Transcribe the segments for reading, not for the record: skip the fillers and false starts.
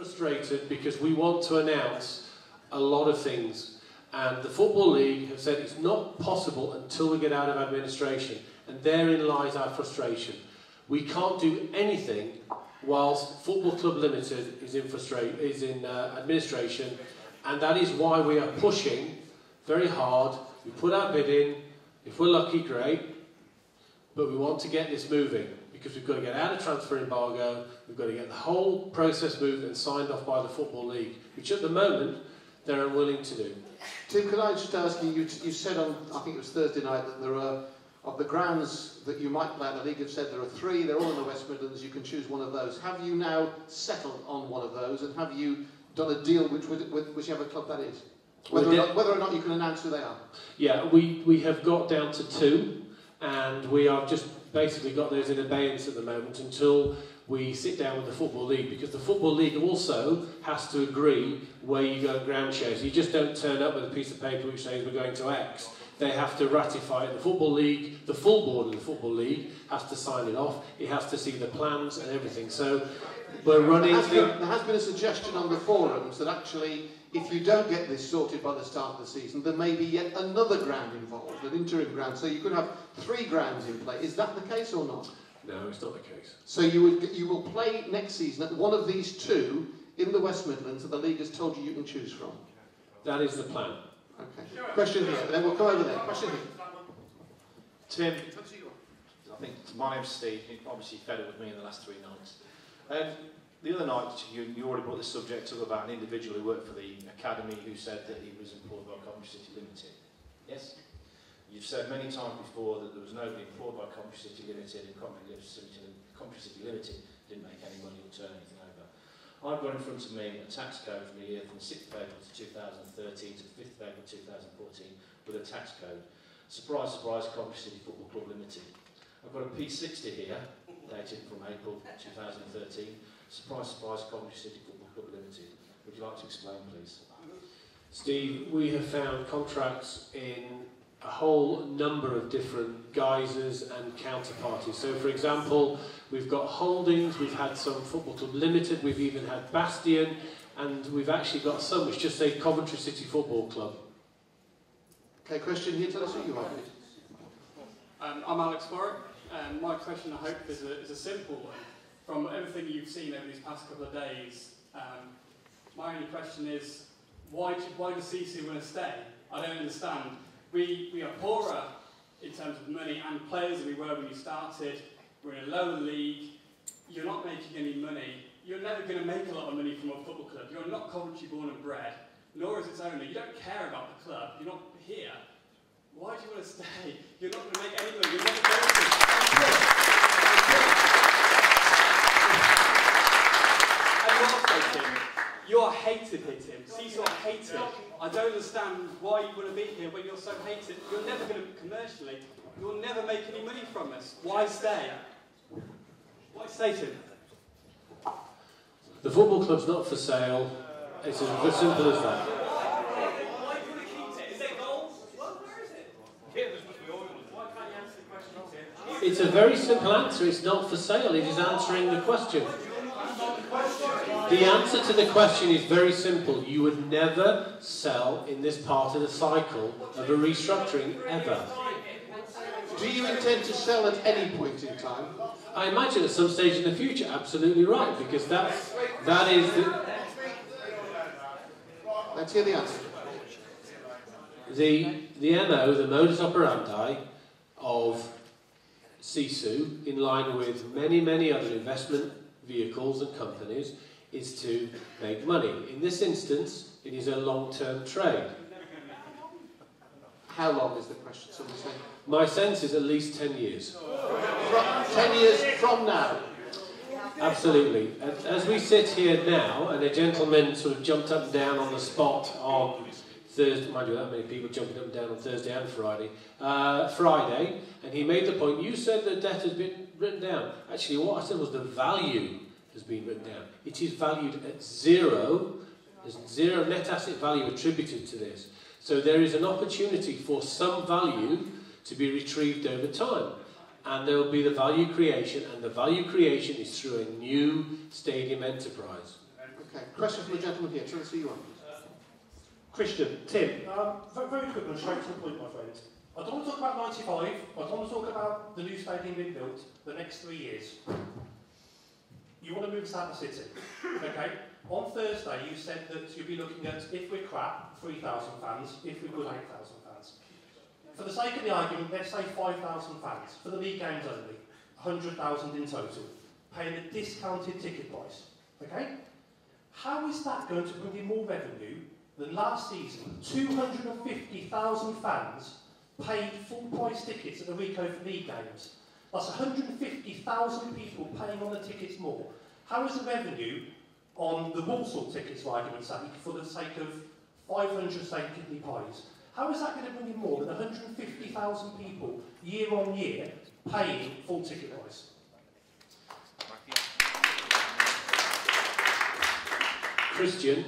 frustrated because we want to announce a lot of things, and the Football League have said it's not possible until we get out of administration, and therein lies our frustration. We can't do anything whilst Football Club Limited is in administration, and that is why we are pushing very hard. We put our bid in. If we're lucky, great, but we want to get this moving because we've got to get out of transfer embargo. We've got to get the whole process moved and signed off by the Football League, which at the moment they're unwilling to do. Tim, could I just ask you, you said on, I think it was Thursday night, that there are, of the grounds that you might play, the league have said there are 3, they're all in the West Midlands, you can choose one of those. Have you now settled on one of those, and have you done a deal with whichever club that is? Whether or not you can announce who they are? Yeah, we have got down to 2, and we have just basically got those in abeyance at the moment until we sit down with the Football League, because the Football League also has to agree where you go ground shares. You just don't turn up with a piece of paper which says we're going to X. They have to ratify it. The Football League, the full board of the Football League, has to sign it off. It has to see the plans and everything. So we're running... There has been a suggestion on the forums that actually, if you don't get this sorted by the start of the season, there may be yet another ground involved, an interim ground. So you could have 3 grounds in play. Is that the case or not? No, it's not the case. So you will play next season at one of these 2 in the West Midlands that the league has told you can choose from? That is the plan. Okay. Question here, then we'll come over there. Question here. Tim, I think my name's Steve. You're obviously fed up with me in the last 3 nights. The other night, you already brought the subject up about an individual who worked for the academy who said that he was employed by Coventry City Limited. Yes? You've said many times before that there was nobody employed by Coventry City Limited, and Coventry City Limited didn't make any money or turn anything over. I've got in front of me a tax code from the year from the 6th of April to 2013 to the 5th of April 2014 with a tax code. Surprise, surprise, Coventry City Football Club Limited. I've got a P60 here, dated from April 2013. Surprise, surprise, Coventry City Football Club Limited. Would you like to explain, please? Steve, we have found contracts in a whole number of different guises and counterparties. So, for example, we've got holdings, we've had some Football Club Limited, we've even had Bastion, and we've actually got some which just say Coventry City Football Club. Okay, question here, tell us who you are. I'm Alex Warwick, and my question, I hope, is a simple one. From everything you've seen over these past couple of days, my only question is, why does CC want to stay? I don't understand. We are poorer in terms of money and players than we were when you started. We're in a lower league. You're not making any money. You're never going to make a lot of money from a football club. You're not Coventry born and bred, nor is its owner. You don't care about the club. You're not here. Why do you want to stay? You're not going to make any money. You're never going to. And also, Tim, you are hated here, Tim. CC are hated. I don't understand why you want to be here when you're so hated. You're never going to, commercially, you'll never make any money from us. Why stay? Why stay, Tim? The football club's not for sale. It's as simple as that. Why do you want to keep it? Is there goals? Well, where is it? Why can't you answer the question, Tim? It's a very simple answer. It's not for sale. It is answering the question. The answer to the question is very simple. You would never sell in this part of the cycle of a restructuring, ever. Do you intend to sell at any point in time? I imagine at some stage in the future, absolutely right, because that is the... Let's hear the answer. The MO, the modus operandi of Sisu, in line with many, many other investment vehicles and companies, is to make money. In this instance, it is a long-term trade. How long is the question? Somebody say? My sense is at least 10 years. 10 years from now? Absolutely. As we sit here now, and a gentleman sort of jumped up and down on the spot on Thursday, mind you, that many people jumping up and down on Thursday and Friday, and he made the point, you said the debt has been written down. Actually, what I said was the value has been written down. It is valued at 0. There's 0 net asset value attributed to this. So there is an opportunity for some value to be retrieved over time. And there will be the value creation, and the value creation is through a new stadium enterprise. Okay. question from the gentleman here. Trying to see you on. Christian, Tim, very quick and straight to the point, my friends. I don't want to talk about 95, I don't want to talk about the new stadium being built the next 3 years. You want to move us out of the city, okay? On Thursday you said that you'd be looking at, if we're crap, 3,000 fans, if we're good, 8,000 fans. For the sake of the argument, let's say 5,000 fans, for the league games only, 100,000 in total, paying a discounted ticket price, okay? How is that going to bring in more revenue than last season? 250,000 fans paid full price tickets at the Rico for league games. That's 150,000 people paying on the tickets more. How is the revenue on the Walsall tickets, for argument's sake, for the sake of 500 say kidney pies? How is that going to bring in more than 150,000 people year on year paying full ticket price? Christian,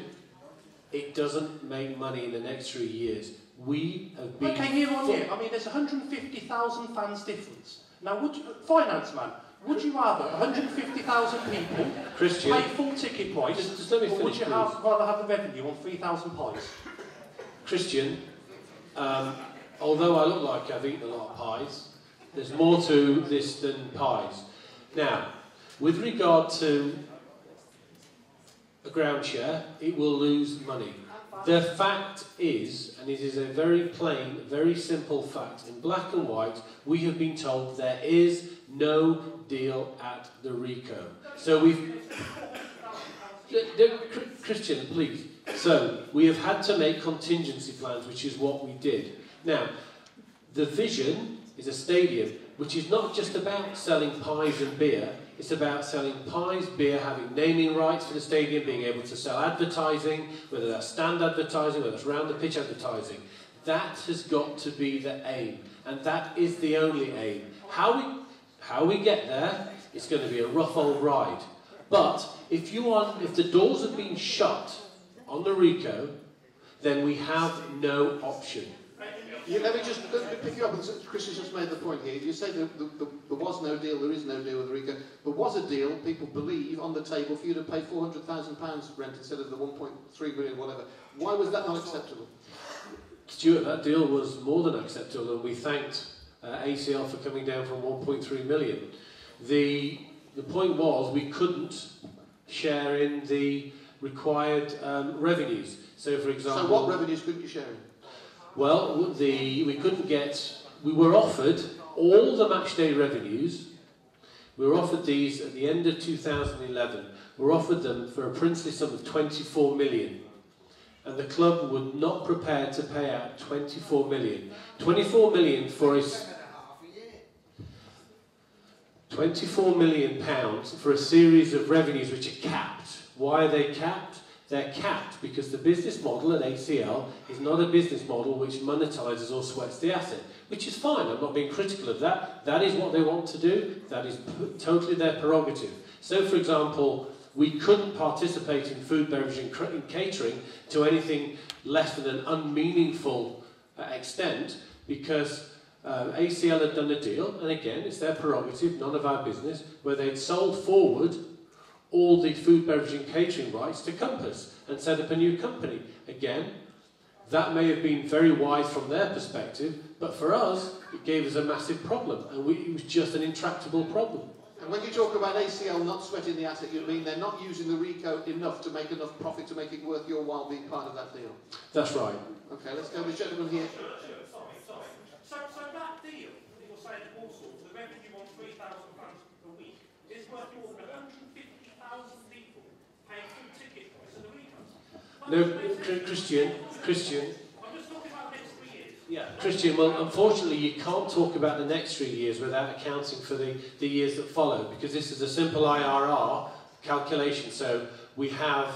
it doesn't make money in the next 3 years. We have been... Okay, year on year. I mean, there's 150,000 fans difference. Now, finance man, would you rather 150,000 people Christian, pay full ticket price, just let me finish, or would you rather have the revenue on 3,000 pies? Christian, although I look like I've eaten a lot of pies, there's more to this than pies. Now, with regard to a ground share, it will lose money. The fact is, and it is a very plain, very simple fact, in black and white, we have been told there is no deal at the Rico. So we've... Christian, please. So, we have had to make contingency plans, which is what we did. Now, the vision is a stadium, which is not just about selling pies and beer, it's about selling pies, beer, having naming rights for the stadium, being able to sell advertising, whether that's stand advertising, whether that's round the pitch advertising. That has got to be the aim, and that is the only aim. How we get there, it's going to be a rough old ride. But if the doors have been shut on the Rico, then we have no option. Let me pick you up, and Chris has just made the point here. You say there was no deal, there is no deal with Rico. There was a deal, people believe, on the table for you to pay £400,000 rent instead of the 1.3 million, whatever. Why was that not acceptable? Stuart, that deal was more than acceptable, and we thanked ACL for coming down from 1.3 million. The point was we couldn't share in the required revenues. So, for example... So what revenues couldn't you share in? Well, we couldn't get... We were offered all the matchday revenues. We were offered these at the end of 2011. We were offered them for a princely sum of 24 million. And the club were not prepared to pay out 24 million. 24 million for a... 24 million pounds for a series of revenues which are capped. Why are they capped? They're capped because the business model at ACL is not a business model which monetises or sweats the asset, which is fine. I'm not being critical of that. That is what they want to do. That is totally their prerogative. So, for example, we couldn't participate in food, beverage and catering to anything less than an unmeaningful extent because ACL had done a deal, and again, it's their prerogative, none of our business, where they'd sold forward all the food, beverage and catering rights to Compass and set up a new company. Again, that may have been very wise from their perspective, but for us, it gave us a massive problem, and it was just an intractable problem. And when you talk about ACL not sweating the asset, you mean they're not using the Rico enough to make enough profit to make it worth your while being part of that deal? That's right. Okay, let's go with the gentleman here. So that deal that you're saying at Walsall, the revenue on £3,000 a week, is worth more than 150,000 people paying full ticket price at the Rico. No, Christian. I'm just talking about the next 3 years. Yeah, Christian, well, unfortunately, you can't talk about the next 3 years without accounting for the years that follow, because this is a simple IRR calculation. So we have,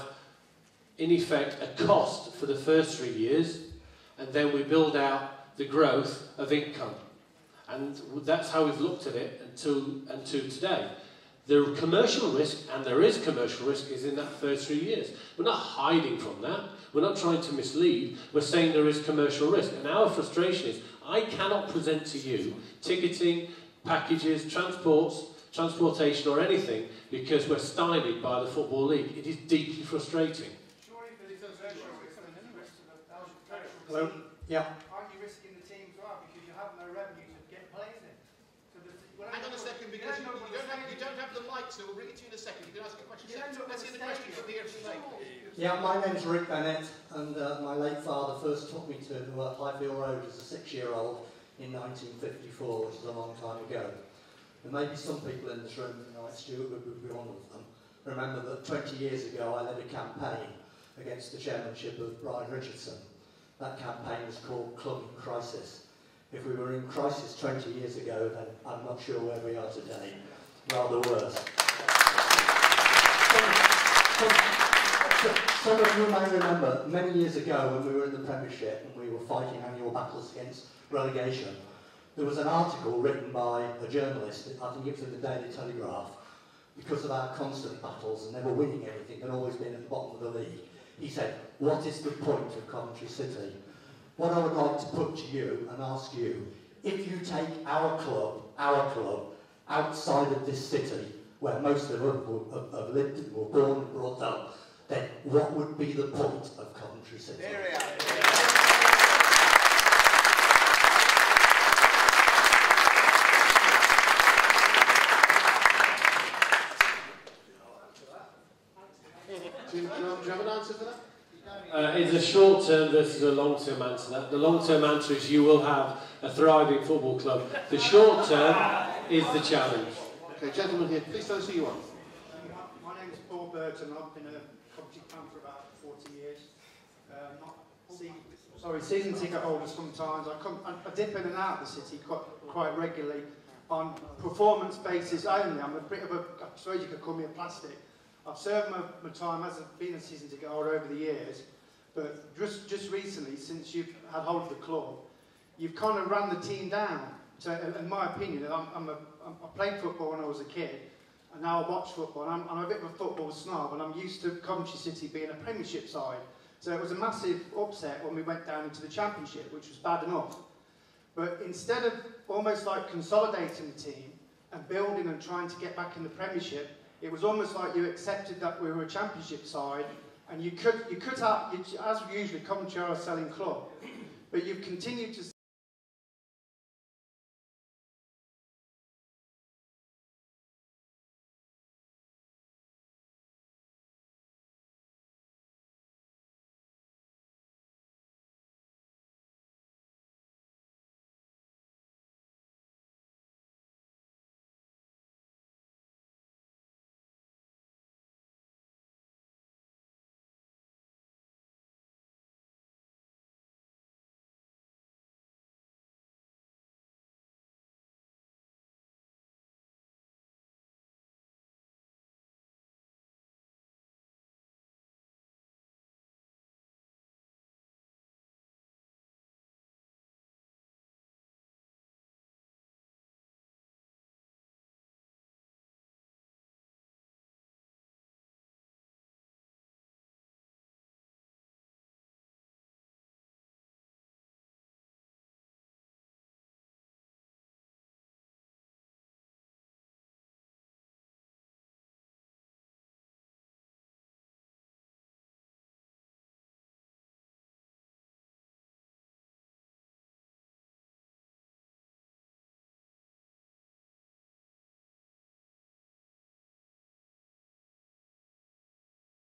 in effect, a cost for the first 3 years, and then we build out the growth of income. And that's how we've looked at it until today. The commercial risk, and there is commercial risk, is in that first 3 years. We're not hiding from that. We're not trying to mislead. We're saying there is commercial risk. And our frustration is, I cannot present to you ticketing, packages, transports, transportation or anything because we're stymied by the Football League. It is deeply frustrating. Hello? Yeah. Aren't you risking the team as well because you have no revenue to get players in? So hang on a second, because you don't have the mic, so we'll bring it to you in a second. You can ask a question. Let's hear the question from here today. Yeah, my name's Rick Bennett, and my late father first took me to Highfield Road as a 6-year-old in 1954, which is a long time ago. There may be some people in this room, like Stuart would be one of them, remember that 20 years ago I led a campaign against the chairmanship of Brian Richardson. That campaign was called Club in Crisis. If we were in crisis 20 years ago, then I'm not sure where we are today. Rather worse. Some of you may remember, many years ago when we were in the Premiership and we were fighting annual battles against relegation, there was an article written by a journalist, I think it was in the Daily Telegraph, because of our constant battles and never winning anything and always being at the bottom of the league. He said, what is the point of Coventry City? What I would like to put to you and ask you, if you take our club, outside of this city, where most of us have lived and were born and brought up, then what would be the point of Coventry City? There we are. Do you have an answer for that? It's a short-term versus a long-term answer. The long-term answer is you will have a thriving football club. The short-term is the challenge. Okay, gentlemen here, please tell us who you are. My name is Paul Burton. I've been a Coventry fan for about 40 years. Season ticket holder sometimes. I dip in and out of the city quite regularly on performance basis only. I'm a bit of a, I suppose you could call me a plastic. I've served my time as being a season ticket holder over the years, but just recently, since you've had hold of the club, you've kind of run the team down. So, in my opinion, I played football when I was a kid, and now I watch football, and I'm a bit of a football snob, and I'm used to Coventry City being a Premiership side. So it was a massive upset when we went down into the Championship, which was bad enough. But instead of almost like consolidating the team and building and trying to get back in the Premiership, it was almost like you accepted that we were a Championship side, and you cut out, as usually, Coventry are a selling club, but you've continued to